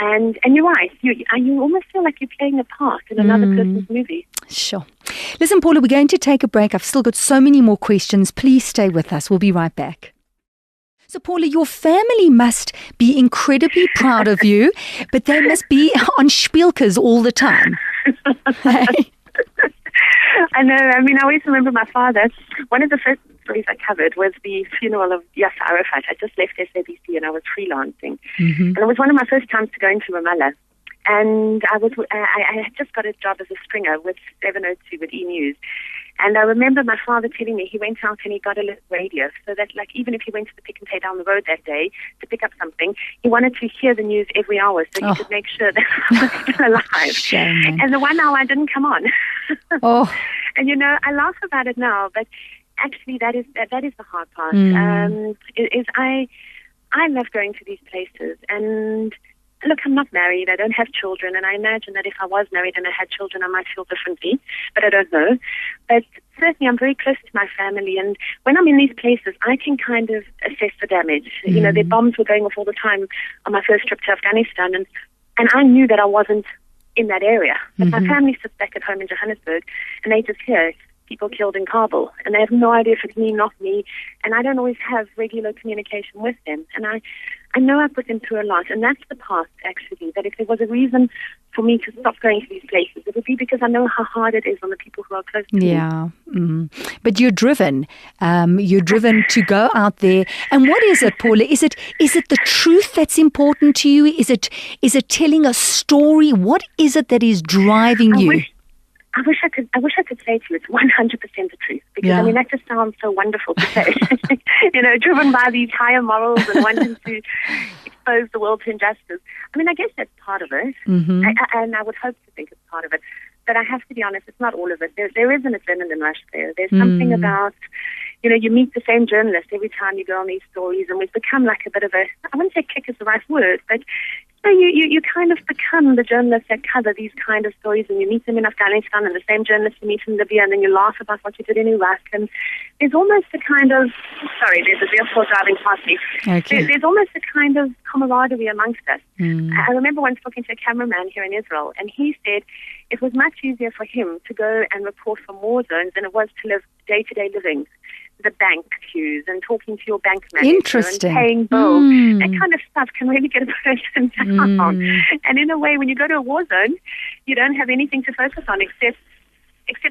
And you're right. You almost feel like you're playing a part in another person's movie. Sure. Listen, Paula, we're going to take a break. I've still got so many more questions. Please stay with us. We'll be right back. So, Paula, your family must be incredibly proud of you, but they must be on spielkes all the time. I know. I mean, I always remember my father. One of the first stories I covered was the funeral of Yasser Arafat. I just left SABC and I was freelancing. And it was one of my first times to go into Ramallah. And I had just got a job as a stringer with 702 with E! News. And I remember my father telling me he went out and he got a little radio so that, like, even if he went to the Pick and Pay down the road that day to pick up something, he wanted to hear the news every hour so he could make sure that I was still alive. Shame. And the 1 hour I didn't come on. And, you know, I laugh about it now, but actually that is the hard part. I love going to these places, and look, I'm not married, I don't have children, and I imagine that if I was married and I had children, I might feel differently, but I don't know. But certainly I'm very close to my family, and when I'm in these places, I can kind of assess the damage. You know, their bombs were going off all the time on my first trip to Afghanistan, and I knew that I wasn't in that area. But my family sits back at home in Johannesburg, and they just hear people killed in Kabul, and they have no idea if it's me, not me, and I don't always have regular communication with them. And I know I put them through a lot, and that's the part, actually, that if there was a reason for me to stop going to these places, it would be because I know how hard it is on the people who are close to me. Yeah. But you're driven. You're driven to go out there. And what is it, Paula? Is it the truth that's important to you? Is it telling a story? What is it that is driving you? I wish I could say to you it's 100% the truth, because I mean that just sounds so wonderful to say. You know, driven by these higher morals and wanting to expose the world to injustice. I mean, I guess that's part of it, and I would hope to think it's part of it. But I have to be honest, it's not all of it. There is an adrenaline rush there. There's something about, you know, you meet the same journalist every time you go on these stories, and we've become like a bit of a, I wouldn't say kick is the right word, but you kind of become the journalists that cover these kind of stories, and you meet them in Afghanistan, and the same journalists you meet in Libya, and then you laugh about what you did in Iraq. And there's almost a kind of, sorry, there's a vehicle driving past me. Okay. There's almost a kind of camaraderie amongst us. I remember once talking to a cameraman here in Israel, and he said it was much easier for him to go and report from war zones than it was to live day-to-day living. The bank queues and talking to your bank manager and paying bills. That kind of stuff can really get a person down. And in a way, when you go to a war zone, you don't have anything to focus on except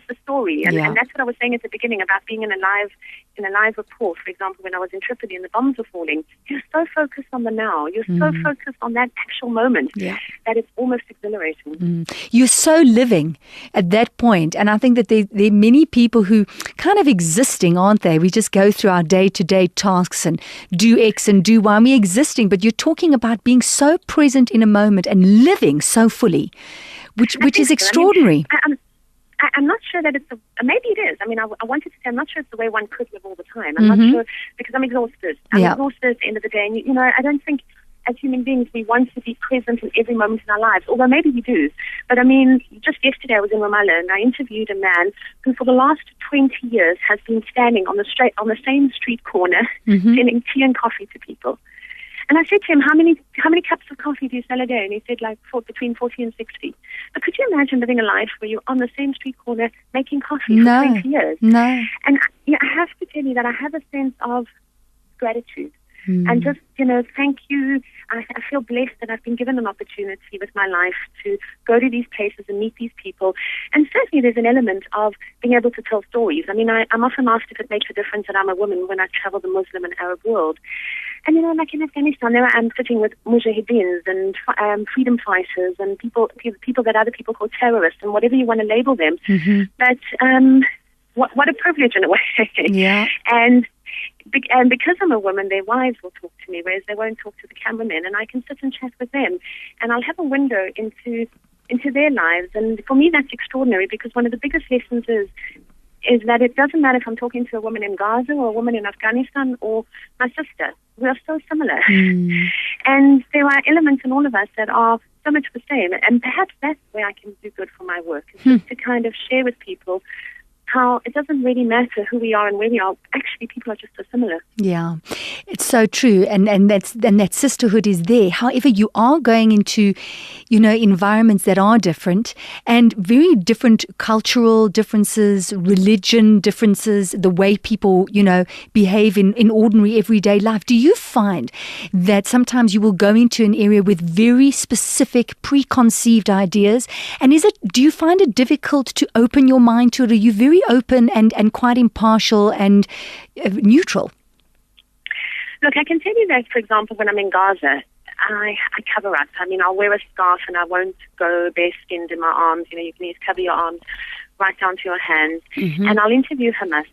the story. And that's what I was saying at the beginning about being in a live report. For example, when I was in Tripoli and the bombs were falling, you're so focused on the now. You're so focused on that actual moment that it's almost exhilarating. You're so living at that point. And I think that there are many people who kind of existing, aren't they? We just go through our day-to-day tasks and do X and do Y. We're existing, but you're talking about being so present in a moment and living so fully, which is extraordinary. I mean, I'm not sure that maybe it is. I mean, I wanted to say I'm not sure it's the way one could live all the time. I'm not sure, because I'm exhausted. I'm exhausted at the end of the day. And, you know, I don't think as human beings we want to be present in every moment in our lives, although maybe we do. But I mean, just yesterday I was in Ramallah and I interviewed a man who for the last 20 years has been standing on the same street corner selling tea and coffee to people. And I said to him, how many cups of coffee do you sell a day? And he said, like, between 40 and 60. But could you imagine living a life where you're on the same street corner making coffee for 20 years? No. And I have to tell you that I have a sense of gratitude. And just, you know, thank you. I feel blessed that I've been given an opportunity with my life to go to these places and meet these people. And certainly there's an element of being able to tell stories. I mean, I'm often asked if it makes a difference that I'm a woman when I travel the Muslim and Arab world. And, you know, like in Afghanistan, there I am sitting with mujahideens and freedom fighters and people that other people call terrorists and whatever you want to label them. But what a privilege in a way. Yeah. And because I'm a woman, their wives will talk to me, whereas they won't talk to the cameramen, and I can sit and chat with them, and I'll have a window into their lives. And for me, that's extraordinary, because one of the biggest lessons is that it doesn't matter if I'm talking to a woman in Gaza or a woman in Afghanistan or my sister. We are so similar. And there are elements in all of us that are so much the same. And perhaps that's where I can do good for my work, is just to kind of share with people how it doesn't really matter who we are and where we are. Actually, people are just so similar. Yeah, it's so true, and that sisterhood is there. However, you are going into, environments that are different and very different cultural differences, religion differences, the way people, behave in ordinary everyday life. Do you find that sometimes you will go into an area with very specific preconceived ideas, and do you find it difficult to open your mind to it? Are you very open and quite impartial and neutral? Look, I can tell you that, for example, when I'm in Gaza, I cover up. I mean, I'll wear a scarf and I won't go bare-skinned in my arms. You can cover your arms right down to your hands. Mm-hmm. And I'll interview Hamas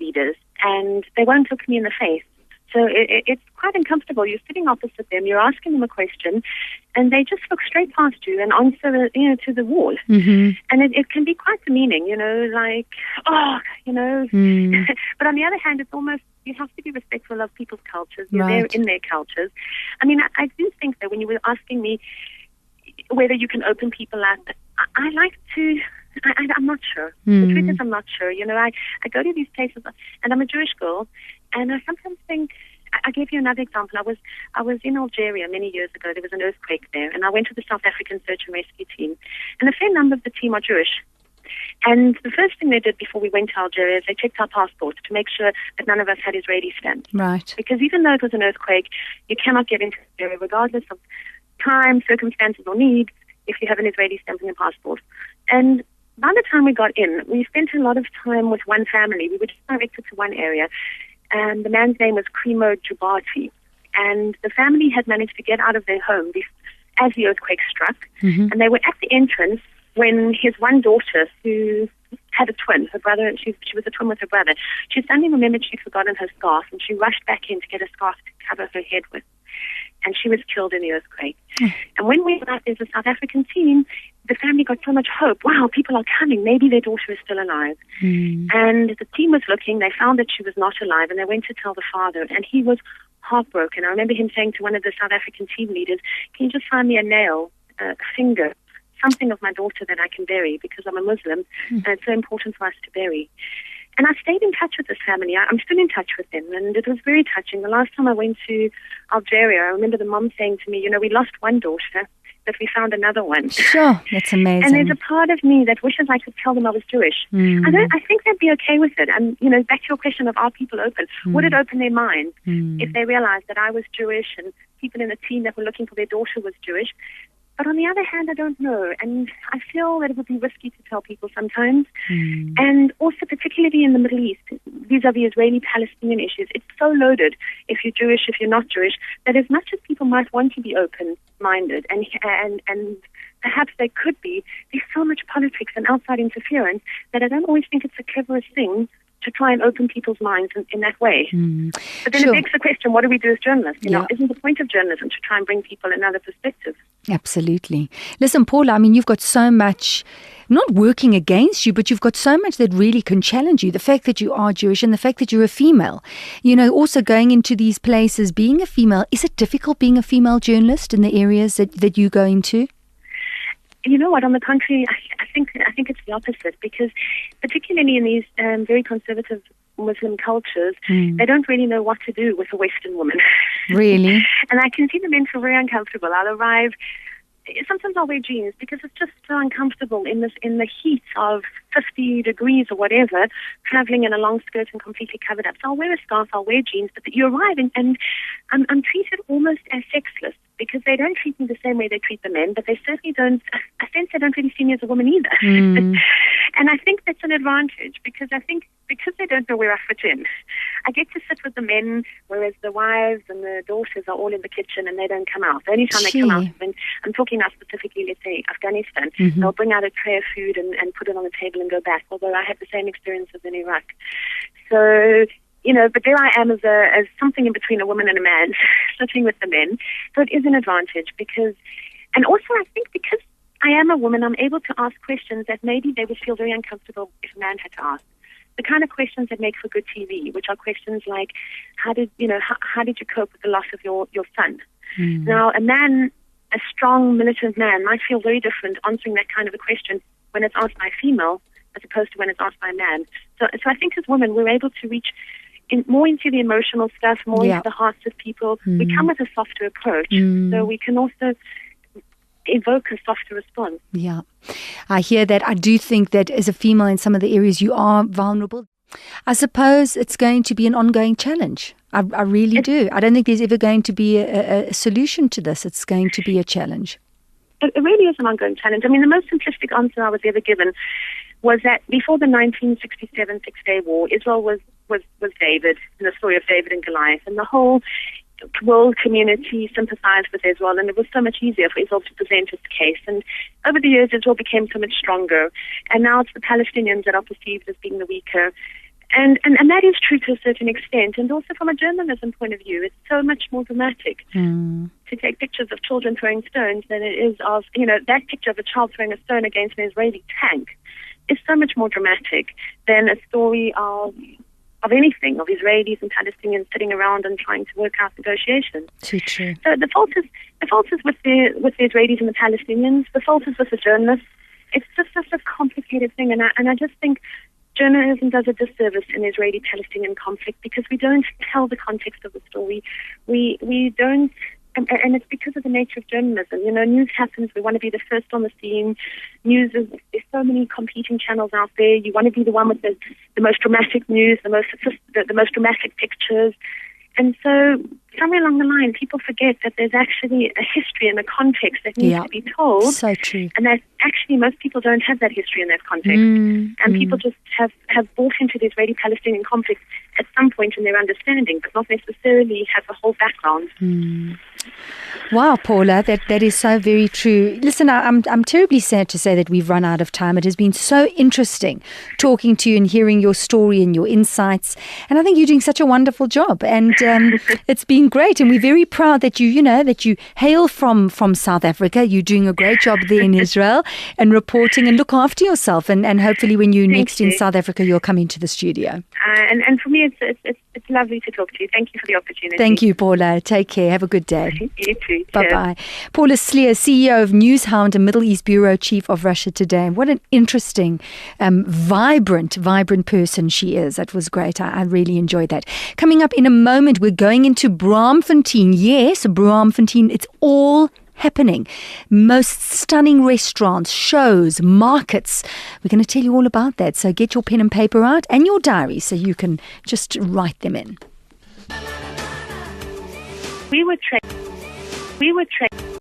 leaders, and they won't look me in the face. So it's quite uncomfortable. You're sitting opposite them, you're asking them a question, and they just look straight past you and answer, to the wall. Mm-hmm. And it can be quite demeaning, like, But on the other hand, it's almost, you have to be respectful of people's cultures. You're there in their cultures. I mean, I do think that when you were asking me whether you can open people up, I like to... I'm not sure. The truth is, I'm not sure. I go to these places, and I'm a Jewish girl, and I sometimes think. I'll give you another example. I was in Algeria many years ago. There was an earthquake there, and I went to the South African search and rescue team, and a fair number of the team are Jewish. And the first thing they did before we went to Algeria is they checked our passports to make sure that none of us had Israeli stamps. Right. Because even though it was an earthquake, you cannot get into Algeria regardless of time, circumstances, or needs if you have an Israeli stamp in your passport. And by the time we got in, we spent a lot of time with one family. We were just directed to one area, and the man's name was Krimo Jubati. And the family had managed to get out of their home as the earthquake struck, and they were at the entrance when his one daughter, who had a twin, her brother, she was a twin with her brother, she suddenly remembered she'd forgotten her scarf, and she rushed back in to get a scarf to cover her head with. And she was killed in the earthquake. And when we arrived as a South African team, the family got so much hope. Wow, people are coming. Maybe their daughter is still alive. And the team was looking. They found that she was not alive, and they went to tell the father, and he was heartbroken. I remember him saying to one of the South African team leaders, "Can you just find me a nail, a finger, something of my daughter that I can bury, because I'm a Muslim, and it's so important for us to bury." And I stayed in touch with this family. I'm still in touch with them, and it was very touching. The last time I went to Algeria, I remember the mom saying to me, we lost one daughter, but we found another one. Sure, that's amazing. And there's a part of me that wishes I could tell them I was Jewish. I think they'd be okay with it. And, back to your question of, are people open? Would it open their minds if they realized that I was Jewish and people in the team that were looking for their daughter was Jewish? But on the other hand, I don't know. And I feel that it would be risky to tell people sometimes. And also particularly in the Middle East, vis-a-vis Israeli-Palestinian issues, it's so loaded, if you're Jewish, if you're not Jewish, that as much as people might want to be open-minded and perhaps they could be, there's so much politics and outside interference that I don't always think it's the cleverest thing to try and open people's minds in that way. But then it begs the question, what do we do as journalists? Isn't the point of journalism to try and bring people another perspective? Absolutely. Listen, Paula, you've got so much, not working against you, but you've got so much that really can challenge you. The fact that you are Jewish and the fact that you're a female. Also going into these places, being a female, is it difficult being a female journalist in the areas that you go into? You know what? On the contrary, I think it's the opposite, because particularly in these very conservative Muslim cultures, they don't really know what to do with a Western woman. Really? And I can see the men feel very uncomfortable. I'll arrive. Sometimes I'll wear jeans because it's just so uncomfortable in the heat of 50 degrees or whatever, traveling in a long skirt and completely covered up. So I'll wear a scarf, I'll wear jeans, but you arrive and I'm treated almost as sexless, because they don't treat me the same way they treat the men, but they certainly don't, I sense they don't really see me as a woman either. And I think that's an advantage, because I think because they don't know where I fit in, I get to sit with the men, whereas the wives and the daughters are all in the kitchen and they don't come out. The only time they come out, when I'm talking now specifically, let's say, Afghanistan, they'll bring out a tray of food and put it on the table and go back, although I had the same experiences in Iraq. So, but there I am as something in between a woman and a man, sitting with the men. So it is an advantage and also I think because I am a woman, I'm able to ask questions that maybe they would feel very uncomfortable if a man had to ask. The kind of questions that make for good TV, which are questions like, how did you cope with the loss of your son? Now, a strong militant man might feel very different answering that kind of a question when it's asked by a female as opposed to when it's asked by a man. So I think as women, we're able to reach more into the emotional stuff, more into the hearts of people. We come with a softer approach, so we can also evoke a softer response. Yeah, I hear that. I do think that as a female in some of the areas you are vulnerable. I suppose it's going to be an ongoing challenge. I really do. I don't think there's ever going to be a solution to this. It's going to be a challenge. It really is an ongoing challenge. I mean, the most simplistic answer I was ever given was that before the 1967 Six-Day War, Israel was David, and the story of David and Goliath, and the whole world community sympathized with Israel, and it was so much easier for Israel to present its case. And over the years, Israel became so much stronger, and now it's the Palestinians that are perceived as being the weaker. And that is true to a certain extent, and also from a journalism point of view, it's so much more dramatic to take pictures of children throwing stones than it is of, that picture of a child throwing a stone against an Israeli tank is so much more dramatic than a story of anything, of Israelis and Palestinians sitting around and trying to work out negotiations. Too true. So the fault is with the Israelis and the Palestinians. The fault is with the journalists. It's just such a complicated thing, and I just think journalism does a disservice in the Israeli-Palestinian conflict because we don't tell the context of the story. We don't, and it's because of the nature of journalism. News happens. We want to be the first on the scene. There's so many competing channels out there. You want to be the one with the most dramatic news, the most dramatic pictures. And so somewhere along the line, people forget that there's actually a history and a context that needs to be told. So true. And that actually most people don't have that history and that context. And people just have bought into the Israeli-Palestinian conflict at some point in their understanding, but not necessarily have the whole background. Wow, Paula, that is so very true. Listen, I'm terribly sad to say that we've run out of time. It has been so interesting talking to you and hearing your story and your insights. And I think you're doing such a wonderful job. And it's been great. And we're very proud that you hail from South Africa. You're doing a great job there in Israel and reporting, and look after yourself. And hopefully when you're next in South Africa, you'll come into the studio. And for me, it's lovely to talk to you. Thank you for the opportunity. Thank you, Paula. Take care. Have a good day. You too. Bye-bye. Paula Slier, CEO of Newshound and Middle East Bureau Chief of Russia Today. What an interesting, vibrant person she is. That was great. I really enjoyed that. Coming up in a moment, we're going into Braamfontein. Yes, Braamfontein. It's all happening. Most stunning restaurants, shows, markets. We're going to tell you all about that. So get your pen and paper out and your diary so you can just write them in. We were trained